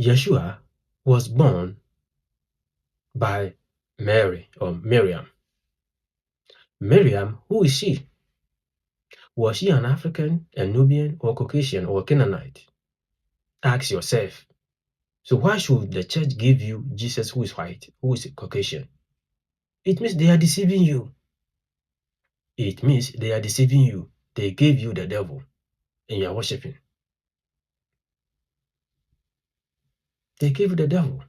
Yeshua was born by Mary or Miriam. Miriam, who is she? Was she an African, a Nubian, or Caucasian, or Canaanite? Ask yourself. So why should the church give you Jesus who is white, who is Caucasian? It means they are deceiving you. It means they are deceiving you. They gave you the devil and you are worshiping. They gave you the devil.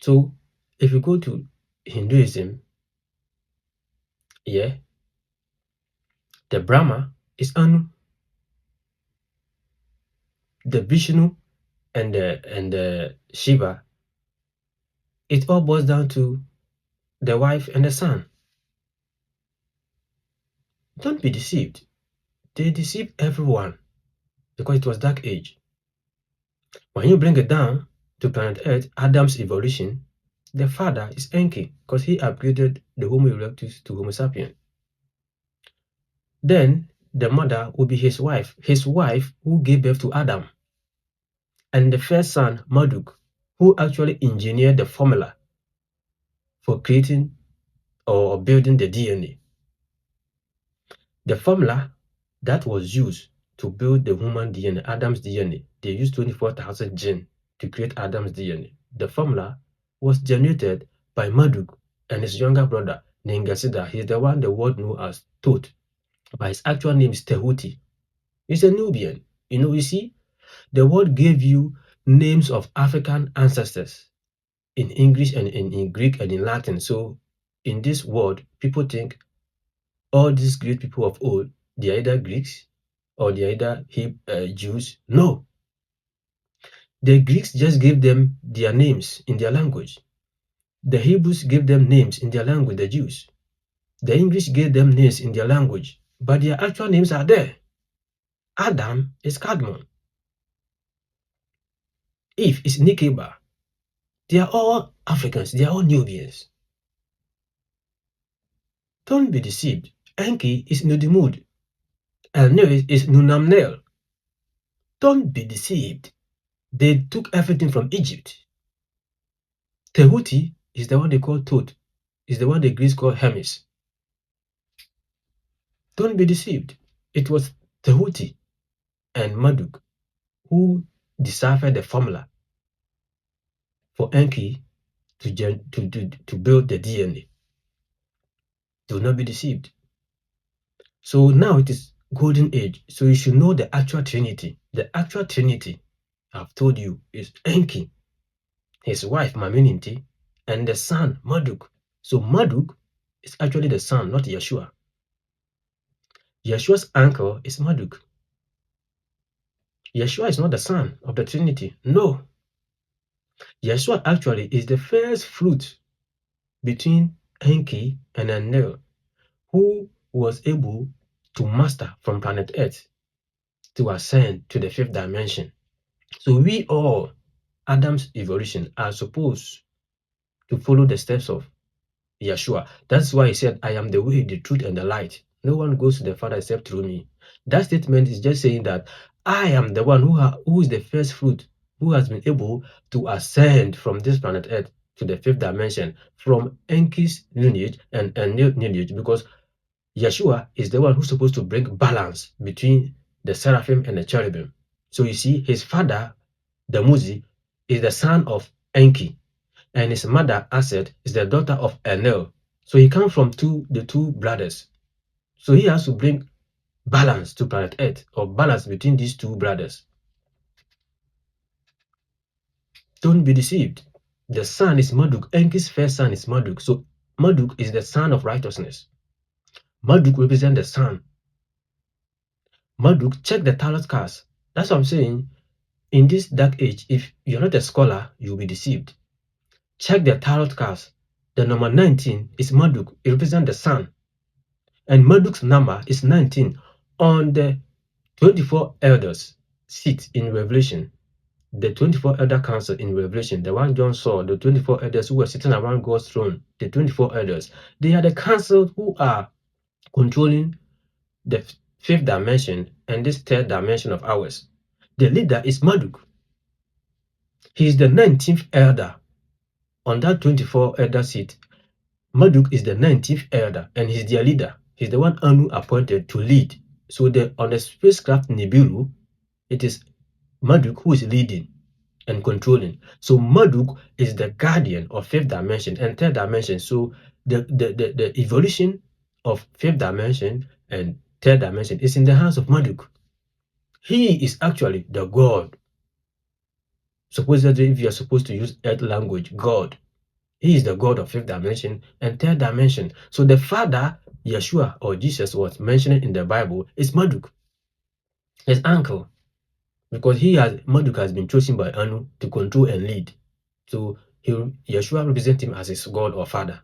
So if you go to Hinduism, yeah, the Brahma is Anu. The Vishnu and the Shiva, it all boils down to the wife and the son. Don't be deceived. They deceive everyone because it was dark age. When you bring it down to planet Earth, Adam's evolution, the father is Enki because he upgraded the Homo erectus to Homo sapien. Then the mother will be his wife who gave birth to Adam. And the first son, Marduk, who actually engineered the formula for creating or building the DNA. The formula that was used to build the human DNA, Adam's DNA, they used 24,000 genes to create Adam's DNA. The formula was generated by Marduk and his younger brother, Ningasida. He's the one the world knows as Thoth, but his actual name is Tehuti. He's a Nubian. You see, the world gave you names of African ancestors in English and in Greek and in Latin. So in this world, people think all these great people of old, they are either Greeks or they are either Jews. No. The Greeks just gave them their names in their language. The Hebrews gave them names in their language, the Jews. The English gave them names in their language, but their actual names are there. Adam is Cadmon. Eve is Nikeba. They are all Africans. They are all Nubians. Don't be deceived. Enki is Nudimud. Elnir is Nunamnel. Don't be deceived. They took everything from Egypt. Tehuti is the one they call Thoth, is the one the Greeks call Hermes. Don't be deceived. It was Tehuti and Marduk who deciphered the formula for Enki to build the DNA. Do not be deceived. So now it is golden age. So you should know the actual Trinity. The actual Trinity, I've told you, is Enki, his wife Mameninti, and the son Marduk. So Marduk is actually the son, not Yeshua. Yeshua's uncle is Marduk. Yeshua is not the son of the Trinity. No. Yeshua actually is the first fruit between Enki and Enlil, who was able to master from planet Earth to ascend to the fifth dimension. So we all, Adam's evolution, are supposed to follow the steps of Yeshua. That's why he said, I am the way, the truth, and the light. No one goes to the Father except through me. That statement is just saying that I am the one who is the first fruit, who has been able to ascend from this planet Earth to the fifth dimension from Enki's lineage and lineage, because Yeshua is the one who's supposed to bring balance between the seraphim and the cherubim. So you see, his father, the Muzi, is the son of Enki, and his mother, Aset, is the daughter of Enel. So he comes from the two brothers. So he has to bring balance to planet Earth, or balance between these two brothers. Don't be deceived. The son is Marduk. Enki's first son is Marduk. So Marduk is the son of righteousness. Marduk represents the sun. Marduk, check the tarot cards. That's what I'm saying. In this dark age, if you're not a scholar, you'll be deceived. Check the tarot cards. The number 19 is Marduk. It represents the sun. And Marduk's number is 19 on the 24 elders seat in Revelation. The 24 elder council in Revelation, the one John saw, the 24 elders who were sitting around God's throne, the 24 elders, they are the council who are controlling the fifth dimension and this third dimension of ours. The leader is Marduk. He is the 19th elder on that 24 elder seat. Marduk is the 19th elder and he's their leader. He's the one Anu appointed to lead. So on the spacecraft Nibiru, it is Marduk who is leading and controlling. So Marduk is the guardian of fifth dimension and third dimension. So the evolution of fifth dimension and third dimension is in the hands of Marduk. He is actually the God. Supposedly, if you are supposed to use earth language, God. He is the God of fifth dimension and third dimension. So the father, Yeshua or Jesus, was mentioned in the Bible is Marduk, his uncle, because Marduk has been chosen by Anu to control and lead. So Yeshua represents him as his God or father.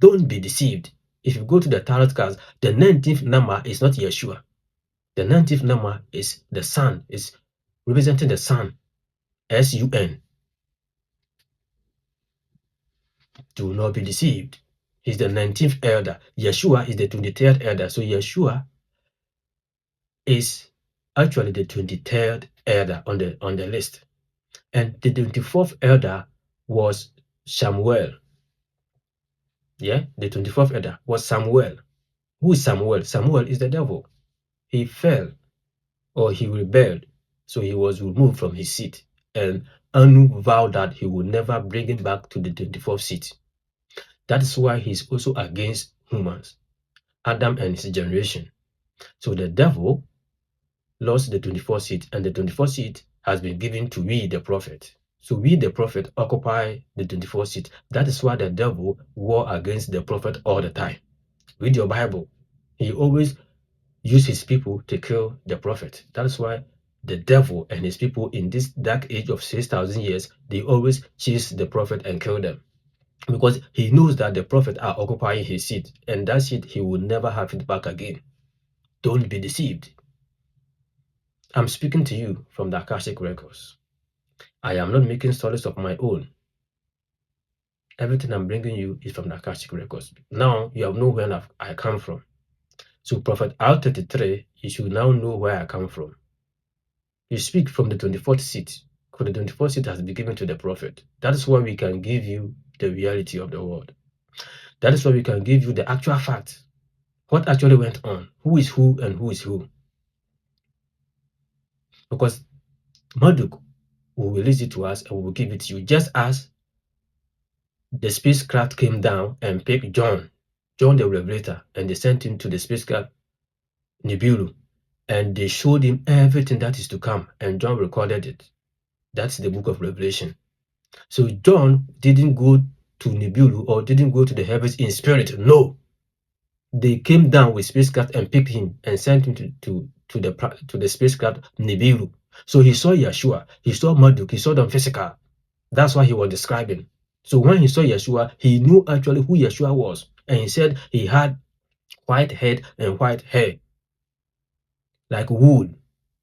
Don't be deceived. If you go to the tarot cards, the 19th number is not Yeshua. The 19th number is the sun, is representing the sun, S-U-N. Do not be deceived. He's the 19th elder. Yeshua is the 23rd elder. So Yeshua is actually the 23rd elder on the list. And the 24th elder was Samuel. Yeah, the 24th elder was Samuel. Who is Samuel? Samuel is the devil. He fell or he rebelled. So he was removed from his seat. And Anu vowed that he would never bring him back to the 24th seat. That is why he's also against humans, Adam and his generation. So the devil lost the 24th seat, and the 24th seat has been given to we, the prophet. So we, the prophet, occupy the 24th seat. That is why the devil war against the prophet all the time. Read your Bible. He always use his people to kill the prophet. That is why the devil and his people in this dark age of 6,000 years, they always chase the prophet and kill them. Because he knows that the prophet are occupying his seat, and that seat he will never have it back again. Don't be deceived. I'm speaking to you from the Akashic Records. I am not making stories of my own. Everything I'm bringing you is from the Akashic Records. Now you have known where I come from. So Prophet R33, you should now know where I come from. You speak from the 24th seat, because the 24th seat has been given to the prophet. That is why we can give you the reality of the world. That is why we can give you the actual fact. What actually went on? Who is who and who is who? Because Marduk will release it to us and we will give it to you, just as the spacecraft came down and picked John the Revelator, and they sent him to the spacecraft Nibiru, and they showed him everything that is to come, and John recorded it. That's the book of Revelation. So John didn't go to Nibiru or didn't go to the heavens in spirit. No. They came down with spacecraft and picked him and sent him to the spacecraft Nibiru. So he saw Yeshua, he saw Marduk, he saw them physical. That's why he was describing. So when he saw Yeshua, he knew actually who Yeshua was. And he said he had white head and white hair, like wool.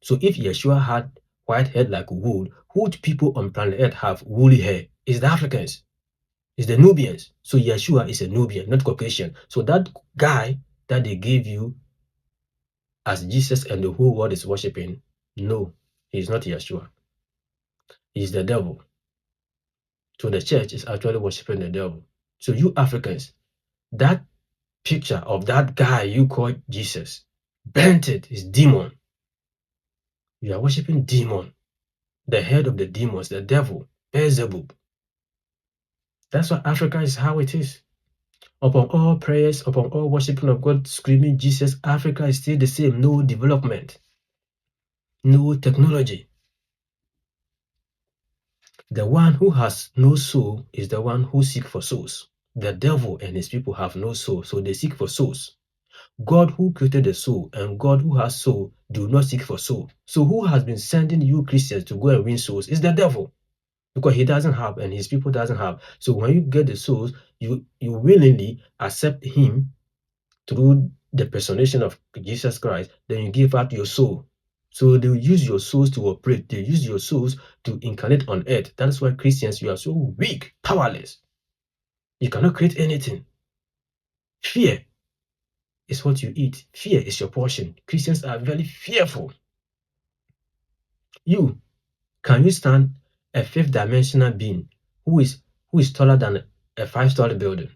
So if Yeshua had white head like wool, who people on planet Earth have woolly hair? It's the Africans. It's the Nubians. So Yeshua is a Nubian, not Caucasian. So that guy that they gave you as Jesus and the whole world is worshiping, no, he's not Yeshua. He's the devil. So the church is actually worshiping the devil. So you Africans, that picture of that guy you call Jesus, bent it is demon. You are worshiping demon, the head of the demons, the devil, Beelzebub. That's why Africa is how it is. Upon all prayers, upon all worshiping of God, screaming Jesus, Africa is still the same. No development, no technology. The one who has no soul is the one who seeks for souls. The devil and his people have no soul, so they seek for souls. God who created the soul and God who has soul do not seek for soul. So who has been sending you Christians to go and win souls is the devil, because he doesn't have and his people doesn't have. So when you get the souls, you willingly accept him through the personation of Jesus Christ, then you give out your soul. So they use your souls to operate. They use your souls to incarnate on earth. That is why Christians, you are so weak, powerless. You cannot create anything. Fear is what you eat. Fear is your portion. Christians are very fearful. Can you stand a fifth dimensional being who is taller than a 5-story building.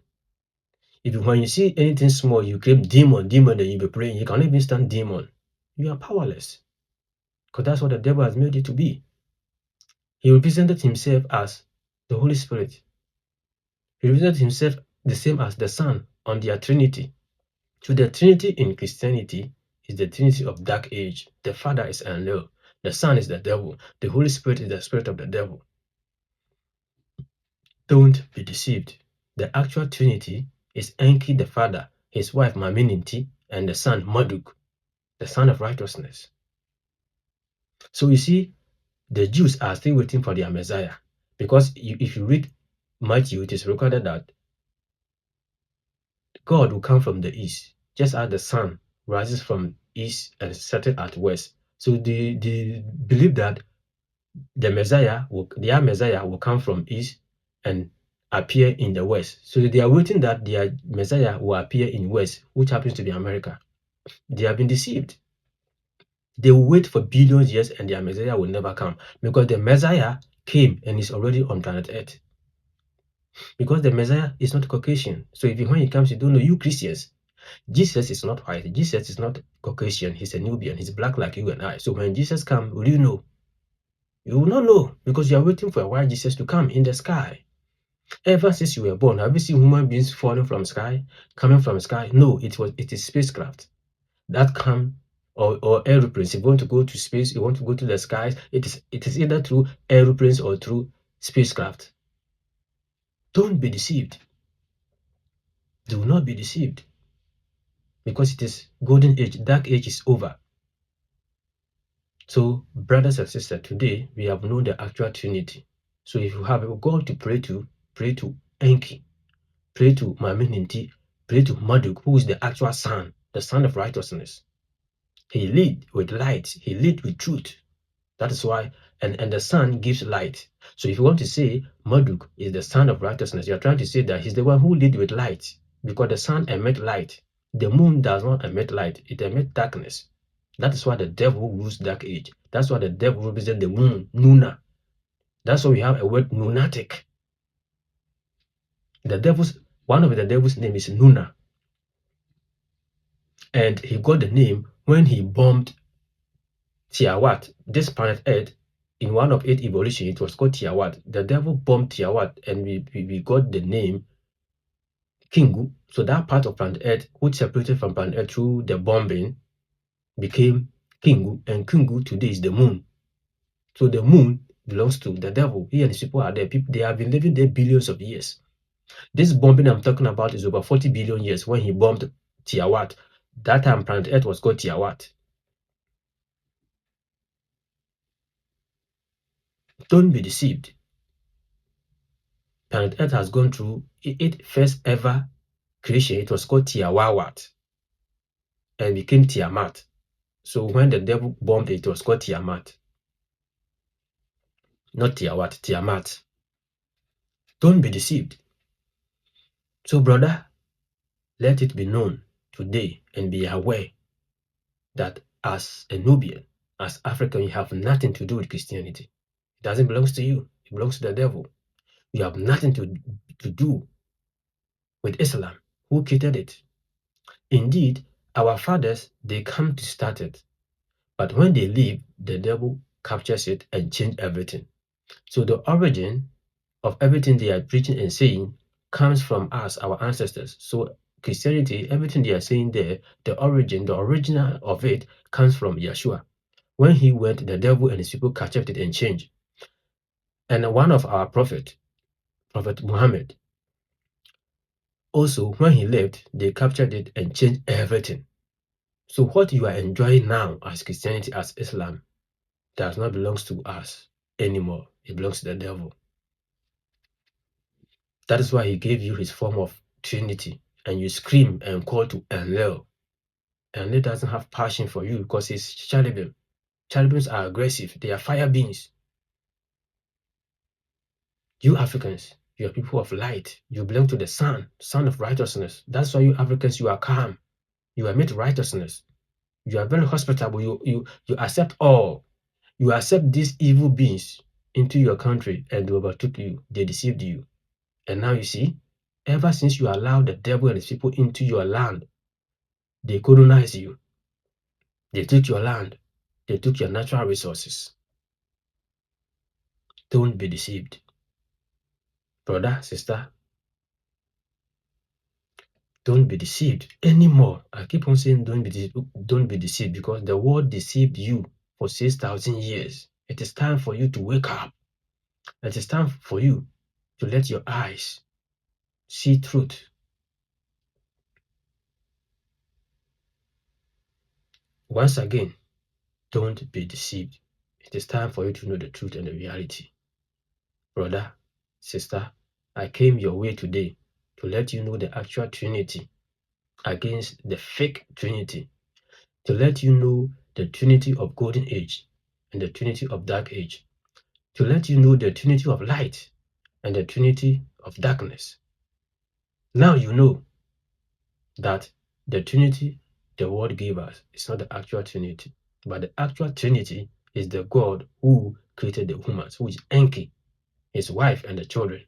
When you see anything small, you claim demon, then you be praying. You cannot even stand demon. You are powerless. Because that's what the devil has made you to be. He represented himself as the Holy Spirit. He represented himself the same as the Son on their Trinity. So the Trinity in Christianity is the Trinity of dark age. The Father is Enlil. The Son is the devil. The Holy Spirit is the spirit of the devil. Don't be deceived. The actual Trinity is Enki the Father, his wife Mamininti, and the son Marduk, the son of righteousness. So you see, the Jews are still waiting for their Messiah. Because if you read Matthew, it is recorded that God will come from the east, just as the sun rises from east and sets at west. So they believe that their Messiah will come from east and appear in the west. So they are waiting that their Messiah will appear in west, which happens to be America. They have been deceived. They will wait for billions years and their Messiah will never come because the Messiah came and is already on planet Earth. Because the Messiah is not Caucasian. So when he comes, you don't know. You Christians, Jesus is not white. Jesus is not Caucasian. He's a Nubian. He's black like you and I. So when Jesus comes, will you know? You will not know because you are waiting for a white Jesus to come in the sky. Ever since you were born, have you seen human beings falling from sky, coming from sky? No, it is spacecraft that come or aeroplanes. If you want to go to space, you want to go to the skies, it is either through aeroplanes or through spacecraft. Don't be deceived. Do not be deceived. Because it is golden age, dark age is over. So, brothers and sisters, today we have known the actual Trinity. So if you have a God to pray to Enki, pray to Mamininti, pray to Marduk, who is the actual Son, the Son of righteousness. He lead with light, he lead with truth. That is why, and the Son gives light. So if you want to say Marduk is the Son of righteousness, you are trying to say that he's the one who lead with light, because the sun emits light. The moon does not emit light, it emits darkness. That is why the devil rules dark age. That's why the devil represents the moon, Nuna. That's why we have a word lunatic. One of the devil's name is Nuna. And he got the name when he bombed Tiawat, this planet Earth. In one of 8 evolution, it was called Tiawat. The devil bombed Tiawat, and we got the name Kingu. So that part of planet Earth, which separated from planet Earth through the bombing, became Kingu, and Kingu today is the moon. So the moon belongs to the devil. He and his people are there. They have been living there billions of years. This bombing I'm talking about is over 40 billion years when he bombed Tiawat. That time planet Earth was called Tiawat. Don't be deceived. Planet Earth has gone through its first ever creation. It was called Tiawawat and became Tiamat. So when the devil bombed it was called Tiamat. Not Tiawat, Tiamat. Don't be deceived. So brother, let it be known today and be aware that as a Nubian, as African, you have nothing to do with Christianity. It doesn't belong to you. It belongs to the devil. You have nothing to do with Islam. Who created it? Indeed, our fathers, they come to start it. But when they leave, the devil captures it and changes everything. So the origin of everything they are preaching and saying comes from us, our ancestors. So Christianity, everything they are saying there, the original of it comes from Yeshua. When he went, the devil and his people captured it and changed. And one of our Prophet Muhammad, also when he left, they captured it and changed everything. So what you are enjoying now as Christianity, as Islam, does not belong to us anymore. It belongs to the devil. That is why he gave you his form of Trinity, and you scream and call to Enlil. Enlil doesn't have passion for you because he's cherubim. Cherubims are aggressive. They are fire beings. You Africans, you are people of light. You belong to the sun, son of righteousness. That's why you Africans, you are calm. You admit righteousness. You are very hospitable. You accept all. You accept these evil beings. into your country and they overtook you. They deceived you. And now you see, ever since you allowed the devil and his people into your land, they colonized you. They took your land. They took your natural resources. Don't be deceived. Brother, sister, don't be deceived anymore. I keep on saying don't be deceived because the world deceived you for 6,000 years. It is time for you to wake up. It is time for you to let your eyes see truth. Once again, don't be deceived. It is time for you to know the truth and the reality. Brother, sister, I came your way today to let you know the actual Trinity against the fake Trinity, to let you know the Trinity of Golden Age and the Trinity of Dark Age, to let you know the Trinity of light and the Trinity of darkness. Now you know that the Trinity the world gave us is not the actual Trinity, but the actual Trinity is the God who created the humans, who is Enki, his wife, and the children.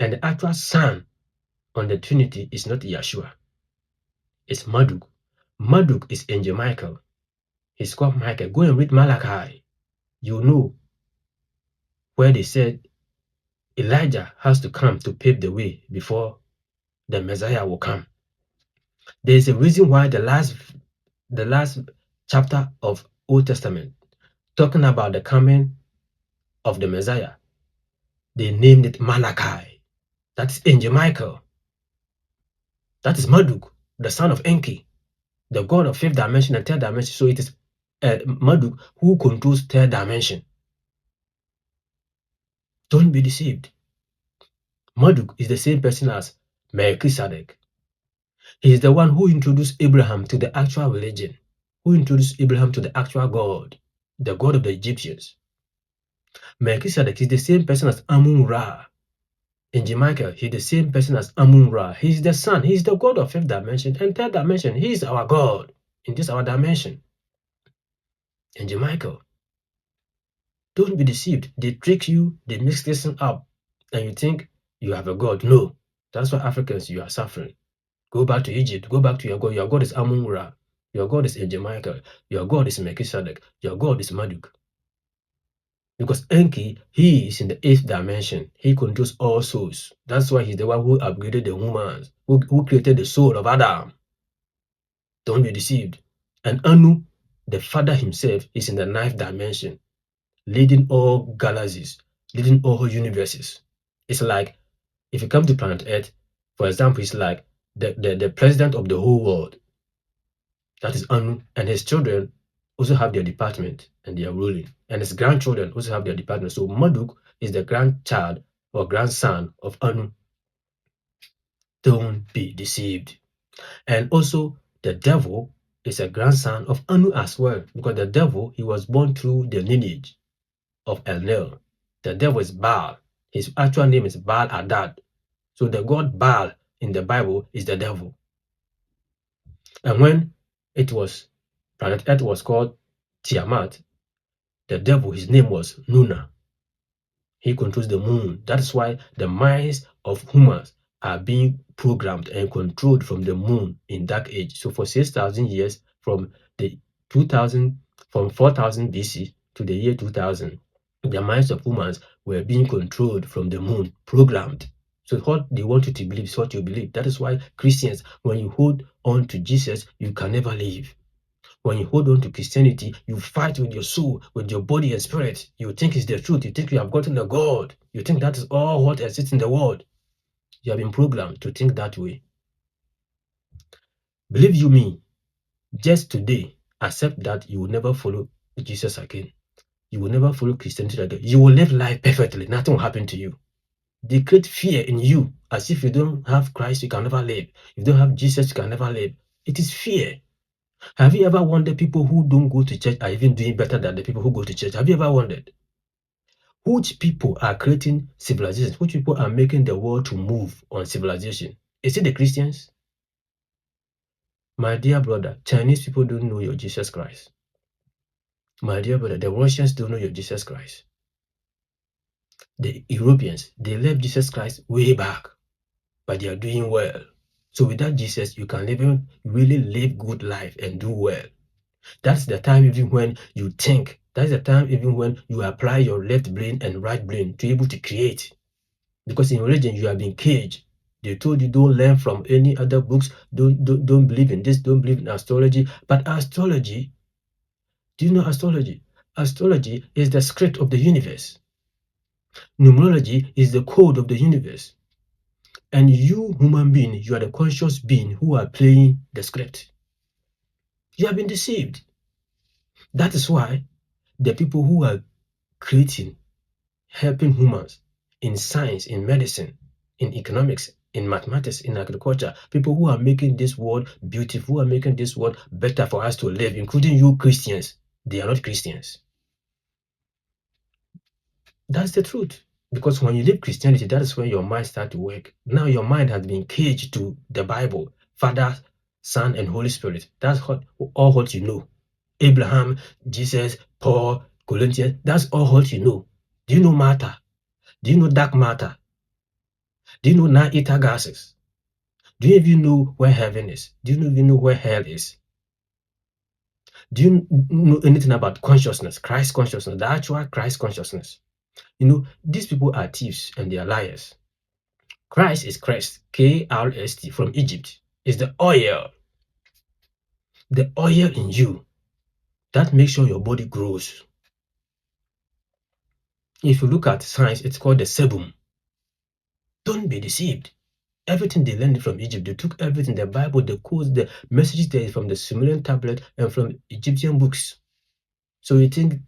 And the actual son on the Trinity is not Yeshua, it's Marduk. Marduk is Angel Michael. He's called Michael. Go and read Malachi. You know where they said Elijah has to come to pave the way before the Messiah will come. There is a reason why the last chapter of Old Testament talking about the coming of the Messiah, they named it Malachi. That's Angel Michael. That is Marduk, the son of Enki, the god of fifth dimension and third dimension. So it is Marduk who controls third dimension. Don't be deceived. Marduk is the same person as Melchizedek. He is the one who introduced Abraham to the actual religion, who introduced Abraham to the actual God, the God of the Egyptians. Melchizedek is the same person as Amun-Ra. Angel Michael, he's the same person as Amun-Ra. He's the son. He's the God of fifth dimension and third dimension. He is our God in this our dimension. Angel Michael, don't be deceived. They trick you, they mix this up, and you think you have a God. No. That's why Africans, you are suffering. Go back to Egypt. Go back to your God. Your God is Amun-Ra. Your God is Angel Michael. Your God is Melchizedek. Your God is Marduk. Because Enki, he is in the eighth dimension. He controls all souls. That's why he's the one who upgraded the humans, who created the soul of Adam. Don't be deceived. And Anu, the Father himself, is in the ninth dimension, leading all galaxies, leading all universes. It's like, if you come to planet Earth, for example, it's like the president of the whole world. That is Anu, and his children also have their department and they are ruling. And his grandchildren also have their department. So Marduk is the grandchild or grandson of Anu. Don't be deceived. And also, the devil is a grandson of Anu as well, because the devil, he was born through the lineage of Enlil. The devil is Baal. His actual name is Baal Adad. So the god Baal in the Bible is the devil. And when it was planet Earth was called Tiamat, the devil, his name was Nuna. He controls the moon. That is why the minds of humans are being programmed and controlled from the moon in dark age. So for 6,000 years, from the 2000, from 4000 BC to the year 2000, the minds of humans were being controlled from the moon, programmed. So what they want you to believe is what you believe. That is why Christians, when you hold on to Jesus, you can never leave. When you hold on to Christianity, you fight with your soul, with your body and spirit. You think it's the truth. You think you have gotten a God. You think that is all what exists in the world. You have been programmed to think that way. Believe you me, just today, accept that you will never follow Jesus again. You will never follow Christianity again. You will live life perfectly. Nothing will happen to you. They create fear in you as if you don't have Christ, you can never live. If you don't have Jesus, you can never live. It is fear. Have you ever wondered people who don't go to church are even doing better than the people who go to church? Have you ever wondered? Which people are creating civilizations? Which people are making the world to move on civilization? Is it the Christians? My dear brother, Chinese people don't know your Jesus Christ. My dear brother, the Russians don't know your Jesus Christ. The Europeans, they left Jesus Christ way back, but they are doing well. So without Jesus, you can really live good life and do well. That's the time even when you think. That's the time even when you apply your left brain and right brain to be able to create. Because in religion, you have been caged. They told you don't learn from any other books, don't believe in this, don't believe in astrology. But astrology, do you know astrology? Astrology is the script of the universe. Numerology is the code of the universe. And you, human being, you are the conscious being who are playing the script. You have been deceived. That is why the people who are creating, helping humans in science, in medicine, in economics, in mathematics, in agriculture, people who are making this world beautiful, who are making this world better for us to live, including you Christians, they are not Christians. That's the truth. Because when you live Christianity, that is when your mind starts to work. Now your mind has been caged to the Bible, Father, Son, and Holy Spirit. That's all what you know. Abraham, Jesus, Paul, Corinthians, that's all what you know. Do you know matter? Do you know dark matter? Do you know non-ether gases? Do you even know where heaven is? Do you even know where hell is? Do you know anything about consciousness, Christ consciousness, the actual Christ consciousness? You know, these people are thieves and they are liars. Christ is Christ, K-R-S-T, from Egypt. Is the oil in you that makes sure your body grows. If you look at science, it's called the sebum. Don't be deceived. Everything they learned from Egypt, they took everything, the Bible, the codes, the messages there from the Sumerian tablet and from Egyptian books. So you think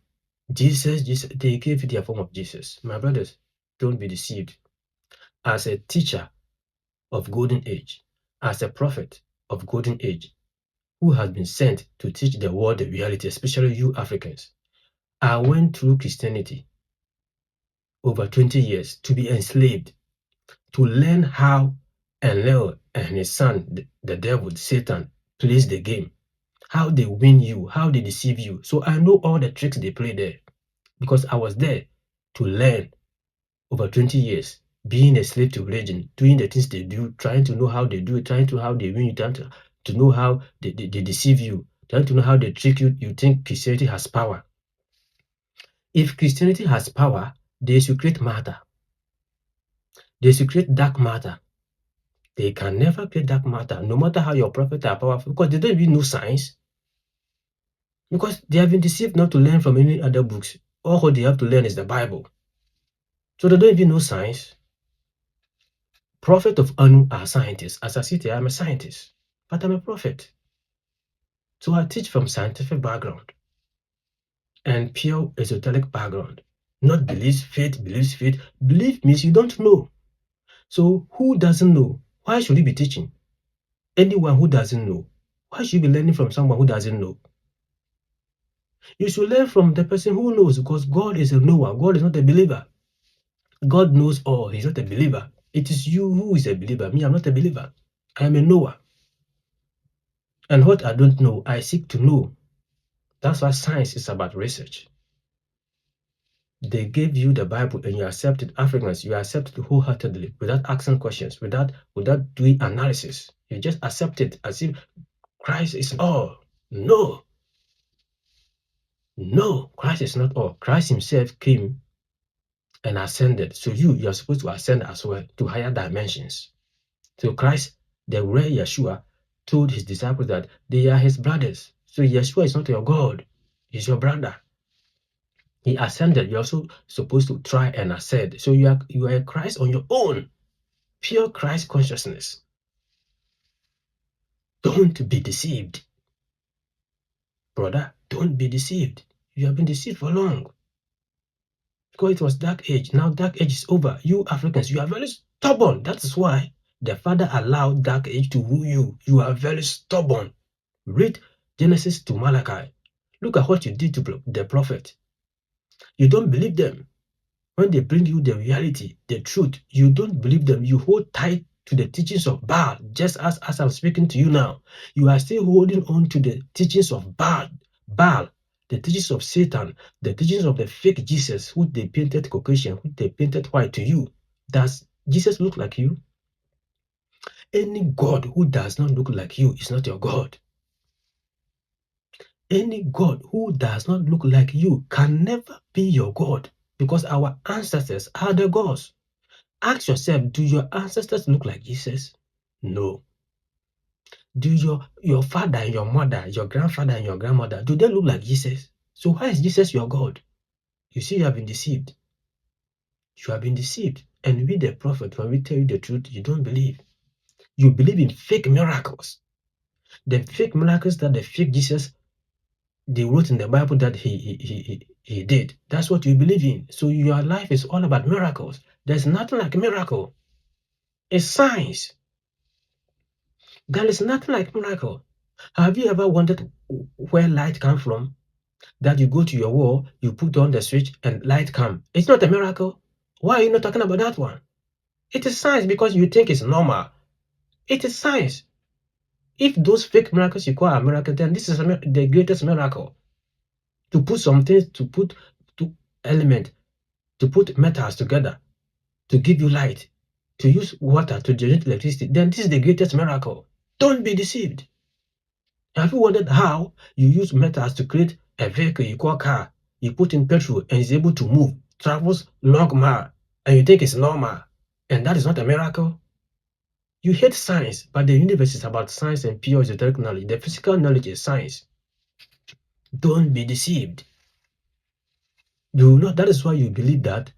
Jesus, they gave you their form of Jesus. My brothers, don't be deceived. As a teacher of golden age, as a prophet of golden age, who has been sent to teach the world the reality, especially you Africans, I went through Christianity over 20 years to be enslaved, to learn how Enlil and his son, the devil, Satan, plays the game, how they win you, how they deceive you. So I know all the tricks they play there because I was there to learn over 20 years, being a slave to religion, doing the things they do, trying to know how they do it, trying to know how they win you, trying to know how they deceive you, trying to know how they trick you. You think Christianity has power. If Christianity has power, they should create matter. They should create dark matter. They can never create dark matter, no matter how your prophets are powerful, because they don't even know science. Because they have been deceived not to learn from any other books. All what they have to learn is the Bible. So they don't even know science. Prophet of Anu are scientists. As I sit here, I'm a scientist, but I'm a prophet. So I teach from scientific background and pure esoteric background. Not beliefs, faith, beliefs, faith. Belief means you don't know. So who doesn't know? Why should he be teaching? Anyone who doesn't know. Why should you be learning from someone who doesn't know? You should learn from the person who knows, because God is a knower. God is not a believer. God knows all. He's not a believer. It is you who is a believer. Me, I'm not a believer. I am a knower. And what I don't know, I seek to know. That's why science is about research. They gave you the Bible and you accepted. Africans, you accepted wholeheartedly without asking questions, without doing analysis. You just accept it as if Christ is all. No. No, Christ is not all. Christ himself came and ascended. So you are supposed to ascend as well to higher dimensions. So Christ, the real Yeshua, told his disciples that they are his brothers. So Yeshua is not your God, he's your brother. He ascended. You're also supposed to try and ascend. So you are a Christ on your own. Pure Christ consciousness. Don't be deceived. Brother, don't be deceived. You have been deceived for long. Because it was dark age. Now dark age is over. You Africans, you are very stubborn. That is why the Father allowed dark age to rule you. You are very stubborn. Read Genesis to Malachi. Look at what you did to the prophet. You don't believe them. When they bring you the reality, the truth, you don't believe them. You hold tight to the teachings of Baal, just as I'm speaking to you now. You are still holding on to the teachings of Baal, the teachings of Satan, the teachings of the fake Jesus, who they painted Caucasian, who they painted white to you. Does Jesus look like you? Any God who does not look like you is not your God. Any God who does not look like you can never be your God, because our ancestors are the gods. Ask yourself, do your ancestors look like Jesus? No. Do your father and your mother, your grandfather and your grandmother, do they look like Jesus? So why is Jesus your God? You see, you have been deceived. You have been deceived. And we, the prophet, when we tell you the truth, you don't believe. You believe in fake miracles. The fake miracles that the fake Jesus, they wrote in the Bible that he did. That's what you believe in. So your life is all about miracles. There's nothing like a miracle. It's science. There is nothing like miracle. Have you ever wondered where light comes from? That you go to your wall, you put on the switch, and light come. It's not a miracle. Why are you not talking about that one? It is science because you think it's normal. It is science. If those fake miracles you call a miracle, then this is the greatest miracle. To put some things, to put element, to put metals together, to give you light, to use water to generate electricity, then this is the greatest miracle. Don't be deceived. Have you wondered how you use metals to create a vehicle you call car? You put in petrol and it's able to move, travels long mile, and you think it's normal, and that is not a miracle? You hate science, but the universe is about science and pure esoteric knowledge. The physical knowledge is science. Don't be deceived. That is why you believe that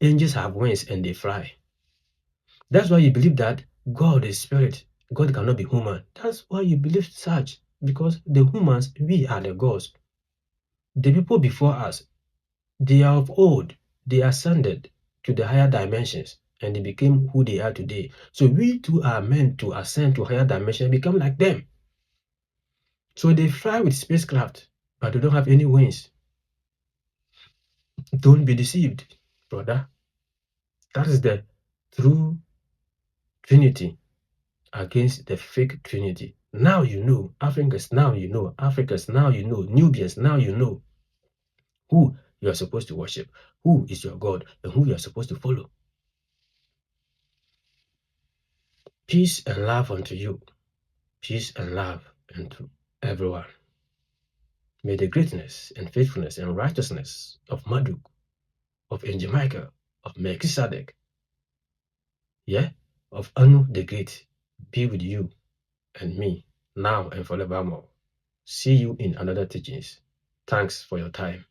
angels have wings and they fly. That's why you believe that God is spirit. God cannot be human. That's why you believe such, because the humans, we are the gods. The people before us, they are of old. They ascended to the higher dimensions and they became who they are today. So we too are meant to ascend to higher dimensions and become like them. So they fly with spacecraft, but they don't have any wings. Don't be deceived, brother. That is the true Trinity against the fake Trinity. Now you know. Africans, now you know. Africans, now you know. Nubians, now you know who you are supposed to worship, who is your God, and who you are supposed to follow. Peace and love unto you. Peace and love unto everyone. May the greatness and faithfulness and righteousness of Marduk, of Angel Michael, of Melchizedek, of Anu the Great, be with you and me now and forevermore. See you in another teachings. Thanks for your time.